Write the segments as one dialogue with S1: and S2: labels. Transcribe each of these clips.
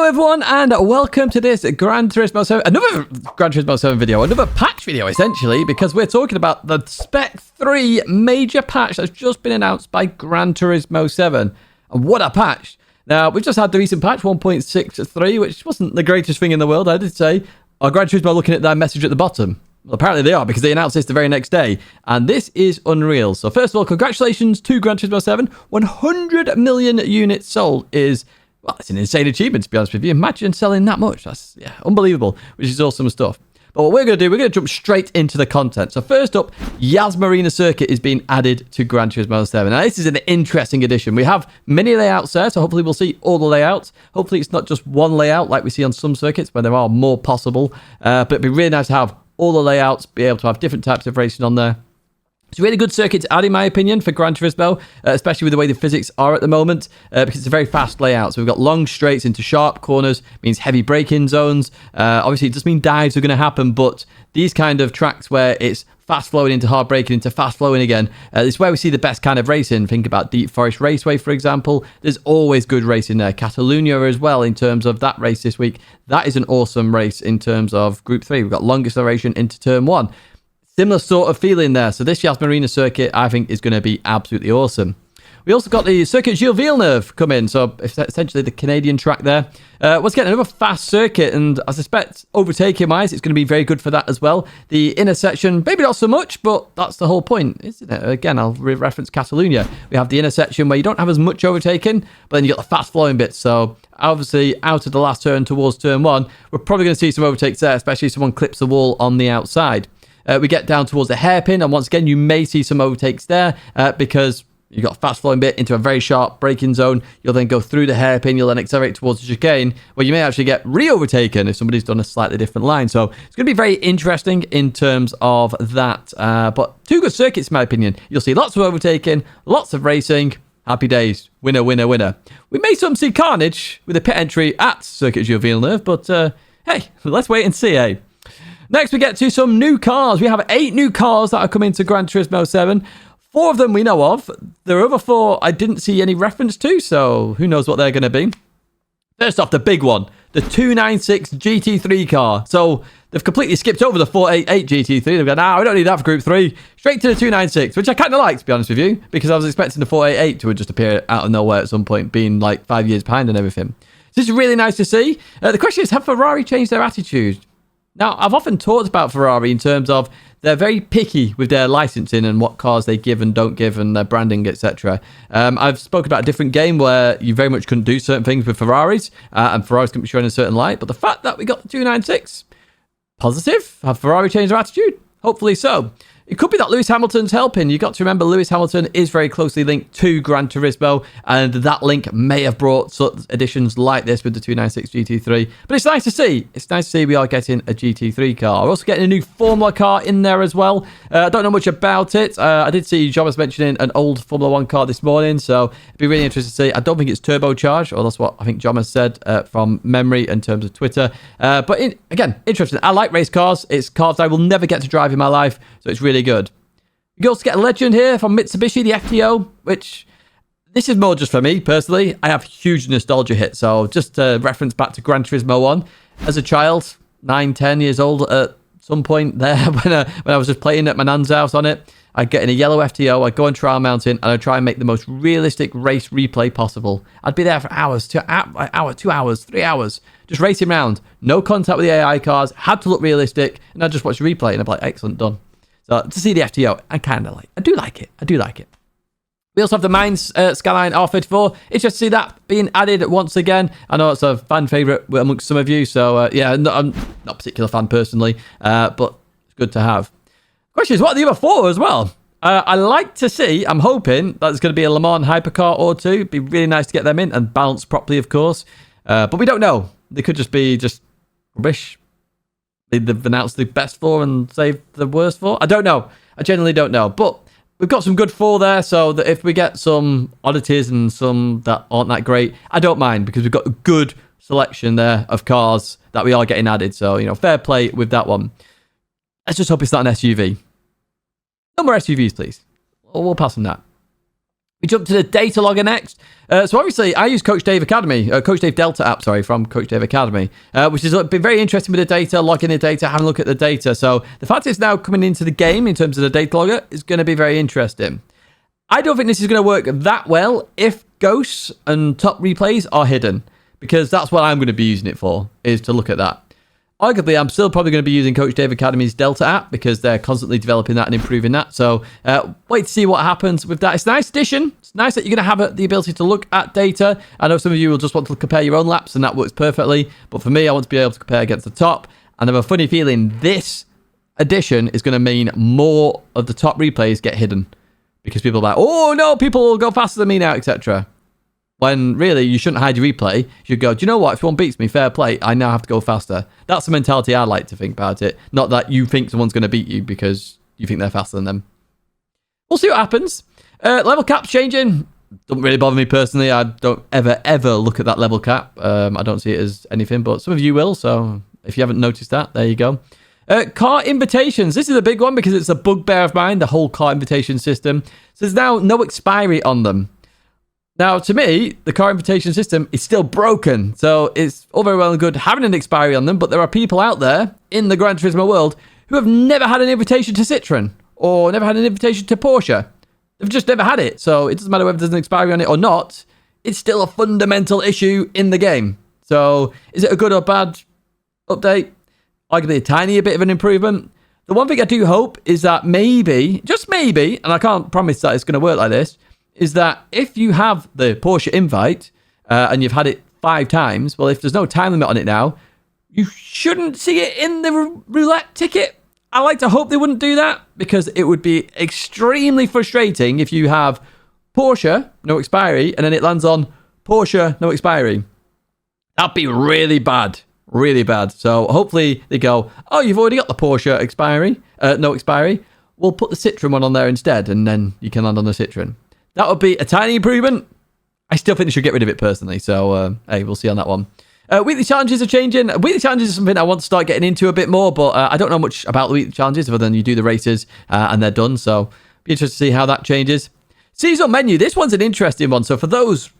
S1: everyone, and welcome to this Gran Turismo 7, another Gran Turismo 7 video, another patch video essentially, because we're talking about the Spec III major patch that's just been announced by Gran Turismo 7. And what a patch! Now, we've just had the recent patch 1.63, which wasn't the greatest thing in the world, I did say. Are Gran Turismo looking at their message at the bottom? Well, apparently they are, because they announced this the very next day. And this is unreal. So first of all, congratulations to Gran Turismo 7. 100 million units sold is... well, it's an insane achievement, to be honest with you. Imagine selling that much. That's unbelievable, which is awesome stuff. But what we're going to do, we're going to jump straight into the content. So first up, Yas Marina Circuit is being added to Gran Turismo 7. Now, this is an interesting addition. We have many layouts there, so hopefully we'll see all the layouts. Hopefully it's not just one layout like we see on some circuits where there are more possible. But it'd be really nice to have all the layouts, be able to have different types of racing on there. It's a really good circuit to add, in my opinion, for Gran Turismo, especially with the way the physics are at the moment, because it's a very fast layout. So we've got long straights into sharp corners, means heavy braking zones. Obviously, it does mean dives are going to happen, but these kind of tracks where it's fast flowing into hard braking into fast flowing again, is where we see the best kind of racing. Think about Deep Forest Raceway, for example. There's always good racing there. Catalunya as well, in terms of that race this week. That is an awesome race in terms of Group 3. We've got long acceleration into Turn 1. Similar sort of feeling there. So this Yas Marina circuit, I think, is going to be absolutely awesome. We also got the Circuit Gilles Villeneuve come in. So essentially the Canadian track there. Once again, another fast circuit. And I suspect overtaking-wise, it's going to be very good for that as well. The intersection, maybe not so much, but that's the whole point, isn't it? Again, I'll reference Catalunya. We have the intersection where you don't have as much overtaking, but then you got the fast-flowing bits. So obviously, out of the last turn towards Turn 1, we're probably going to see some overtakes there, especially if someone clips the wall on the outside. We get down towards the hairpin, and once again, you may see some overtakes there because you've got a fast-flowing bit into a very sharp braking zone. You'll then go through the hairpin. You'll then accelerate towards the chicane, where you may actually get re-overtaken if somebody's done a slightly different line. So it's going to be very interesting in terms of that. But two good circuits, in my opinion. You'll see lots of overtaking, lots of racing. Happy days. Winner, winner, winner. We may see carnage with a pit entry at Circuit Gilles Villeneuve, but hey, let's wait and see, eh? Next, we get to some new cars. We have 8 new cars that are coming to Gran Turismo 7. 4 of them we know of. There are other 4 I didn't see any reference to, so who knows what they're going to be. First off, the big one, the 296 GT3 car. So they've completely skipped over the 488 GT3. They've gone, we don't need that for Group 3. Straight to the 296, which I kind of like, to be honest with you, because I was expecting the 488 to just appear out of nowhere at some point, being like 5 years behind and everything. So this is really nice to see. The question is, have Ferrari changed their attitude? Now, I've often talked about Ferrari in terms of they're very picky with their licensing and what cars they give and don't give and their branding, etc. I've spoken about a different game where you very much couldn't do certain things with Ferraris, and Ferraris couldn't be shown in a certain light. But the fact that we got the 296, positive. Have Ferrari changed their attitude? Hopefully so. It could be that Lewis Hamilton's helping. You've got to remember Lewis Hamilton is very closely linked to Gran Turismo, and that link may have brought such additions like this with the 296 GT3. But it's nice to see. It's nice to see we are getting a GT3 car. We're also getting a new Formula car in there as well. I don't know much about it. I did see John was mentioning an old Formula 1 car this morning, so it'd be really interesting to see. I don't think it's turbocharged, or that's what I think John has said from memory in terms of Twitter. But again, interesting. I like race cars. It's cars I will never get to drive in my life, so it's really good. You also get a legend here from Mitsubishi, the FTO, which this is more just for me personally. I have huge nostalgia hits, so just to reference back to Gran Turismo 1 as a child, 9-10 years old at some point there when I was just playing at my nan's house on it. I'd get in a yellow FTO, I'd go on Trial Mountain, and I'd try and make the most realistic race replay possible. I'd be there for hours, 2 hours, 3 hours, just racing around. No contact with the AI cars, had to look realistic, and I'd just watch the replay, and I'd be like, excellent, done. So to see the FTO, I do like it. We also have the Mainz Skyline R34. It's just to see that being added once again. I know it's a fan favourite amongst some of you, so yeah, I'm not a particular fan personally, but it's good to have. Question is, what are the other 4 as well? I like to see, I'm hoping that there's going to be a Le Mans hypercar or 2. It'd be really nice to get them in and balanced properly, of course. But we don't know. They could just be rubbish. They've announced the best 4 and saved the worst 4. I don't know. I genuinely don't know. But we've got some good 4 there, so that if we get some oddities and some that aren't that great, I don't mind, because we've got a good selection there of cars that we are getting added. So, fair play with that one. Let's just hope it's not an SUV. No more SUVs, please. Or we'll pass on that. We jump to the data logger next. So obviously, I use Coach Dave Academy, Coach Dave Delta app, sorry, from Coach Dave Academy, which has been very interesting with the data, logging the data, having a look at the data. So the fact it's now coming into the game in terms of the data logger is going to be very interesting. I don't think this is going to work that well if ghosts and top replays are hidden, because that's what I'm going to be using it for, is to look at that. Arguably, I'm still probably going to be using Coach Dave Academy's Delta app because they're constantly developing that and improving that. So wait to see what happens with that. It's a nice addition. It's nice that you're going to have the ability to look at data. I know some of you will just want to compare your own laps, and that works perfectly. But for me, I want to be able to compare against the top. And I have a funny feeling this addition is going to mean more of the top replays get hidden, because people are like, oh no, people will go faster than me now, etc. When really, you shouldn't hide your replay. You should go, do you know what? If someone beats me, fair play, I now have to go faster. That's the mentality I like to think about it. Not that you think someone's going to beat you because you think they're faster than them. We'll see what happens. Level cap's changing. Doesn't really bother me personally. I don't ever look at that level cap. I don't see it as anything, but some of you will. So if you haven't noticed that, there you go. Car invitations. This is a big one because it's a bugbear of mine, the whole car invitation system. So there's now no expiry on them. Now, to me, the car invitation system is still broken. So it's all very well and good having an expiry on them, but there are people out there in the Gran Turismo world who have never had an invitation to Citroen or never had an invitation to Porsche. They've just never had it. So it doesn't matter whether there's an expiry on it or not. It's still a fundamental issue in the game. So is it a good or bad update? Arguably a tiny bit of an improvement. The one thing I do hope is that maybe, just maybe, and I can't promise that it's going to work like this, is that if you have the Porsche invite and you've had it 5 times, well, if there's no time limit on it now, you shouldn't see it in the roulette ticket. I like to hope they wouldn't do that, because it would be extremely frustrating if you have Porsche, no expiry, and then it lands on Porsche, no expiry. That'd be really bad. Really bad. So hopefully they go, oh, you've already got the Porsche expiry, no expiry. We'll put the Citroen one on there instead, and then you can land on the Citroen. That would be a tiny improvement. I still think they should get rid of it personally. So, hey, we'll see on that one. Weekly challenges are changing. Weekly challenges is something I want to start getting into a bit more, but I don't know much about the weekly challenges other than you do the races and they're done. So, be interested to see how that changes. Seasonal menu. This one's an interesting one. So, for those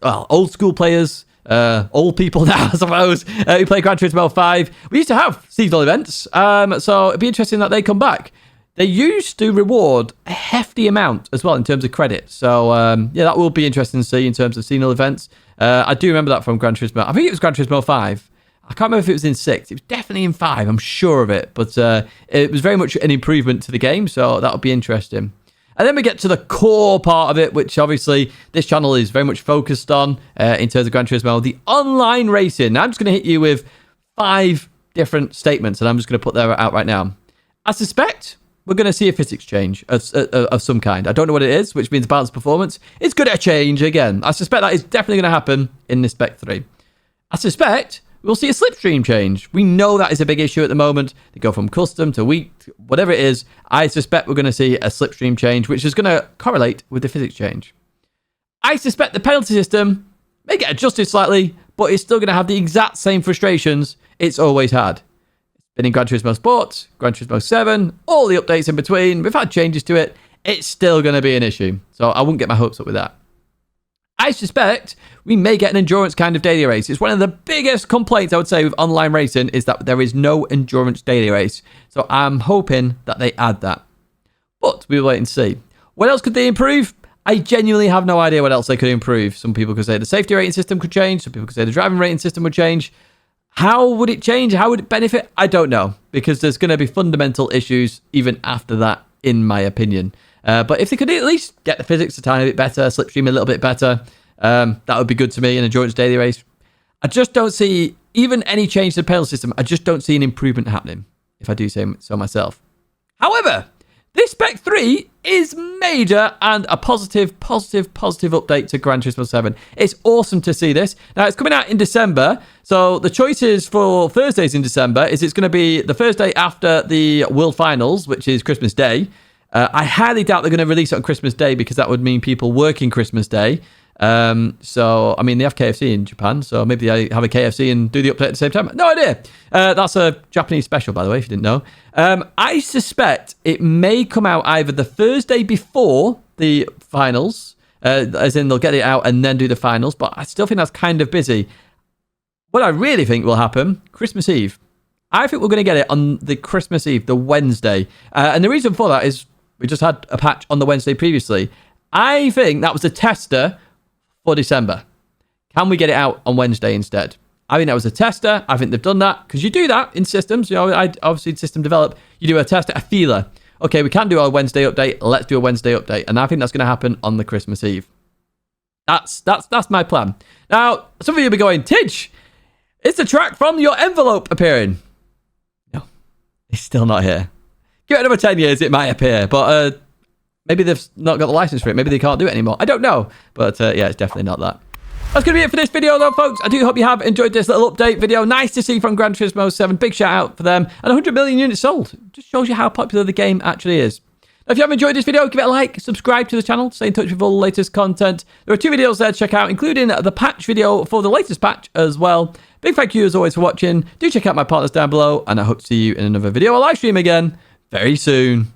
S1: old school players, old people now, I suppose, who play Gran Turismo 5, we used to have seasonal events. So, it'd be interesting that they come back. They used to reward a hefty amount as well in terms of credits. So, yeah, that will be interesting to see in terms of seasonal events. I do remember that from Gran Turismo. I think it was Gran Turismo 5. I can't remember if it was in 6. It was definitely in 5. I'm sure of it. But it was very much an improvement to the game. So, that'll be interesting. And then we get to the core part of it, which obviously this channel is very much focused on in terms of Gran Turismo. The online racing. Now, I'm just going to hit you with 5 different statements. And I'm just going to put that out right now. I suspect we're going to see a physics change of some kind. I don't know what it is, which means balance performance. It's going to change again. I suspect that is definitely going to happen in this Spec 3. I suspect we'll see a slipstream change. We know that is a big issue at the moment. They go from custom to weak, whatever it is. I suspect we're going to see a slipstream change, which is going to correlate with the physics change. I suspect the penalty system may get adjusted slightly, but it's still going to have the exact same frustrations it's always had. Been in Gran Turismo Sport, Gran Turismo 7, all the updates in between. We've had changes to it. It's still going to be an issue. So I wouldn't get my hopes up with that. I suspect we may get an endurance kind of daily race. It's one of the biggest complaints I would say with online racing is that there is no endurance daily race. So I'm hoping that they add that. But we'll wait and see. What else could they improve? I genuinely have no idea what else they could improve. Some people could say the safety rating system could change. Some people could say the driving rating system would change. How would it change? How would it benefit? I don't know, because there's going to be fundamental issues even after that, in my opinion. But if they could at least get the physics a tiny bit better, slipstream a little bit better, that would be good to me in a endurance daily race. I just don't see even any change to the penalty system. I just don't see an improvement happening, if I do say so myself. However, this Spec 3 is major and a positive update to Gran Turismo 7. It's awesome to see this. Now, it's coming out in December. So the choices for Thursdays in December is it's going to be the Thursday after the World Finals, which is Christmas Day. I highly doubt they're going to release it on Christmas Day because that would mean people working Christmas Day. So, I mean, they have KFC in Japan, so maybe they have a KFC and do the update at the same time. No idea. That's a Japanese special, by the way, if you didn't know. I suspect it may come out either the Thursday before the finals, as in they'll get it out and then do the finals, but I still think that's kind of busy. What I really think will happen, Christmas Eve. I think we're going to get it on the Christmas Eve, the Wednesday. And the reason for that is we just had a patch on the Wednesday previously. I think that was a tester for December. Can we get it out on Wednesday instead? I think that was a tester. I think they've done that because you do that in systems. You know, obviously system develop, you do a tester, a feeler. Okay, we can't do our Wednesday update. Let's do a Wednesday update. And I think that's going to happen on the Christmas Eve. That's my plan. Now, some of you will be going, Tidge, is the track from your envelope appearing? No, it's still not here. Give it another 10 years, it might appear. But maybe they've not got the license for it. Maybe they can't do it anymore. I don't know. But yeah, it's definitely not that. That's going to be it for this video, though, folks. I do hope you have enjoyed this little update video. Nice to see from Gran Turismo 7. Big shout out for them. And 100 million units sold. Just shows you how popular the game actually is. Now, if you have enjoyed this video, give it a like, subscribe to the channel, stay in touch with all the latest content. There are 2 videos there to check out, including the patch video for the latest patch as well. Big thank you, as always, for watching. Do check out my partners down below, and I hope to see you in another video or live stream again very soon.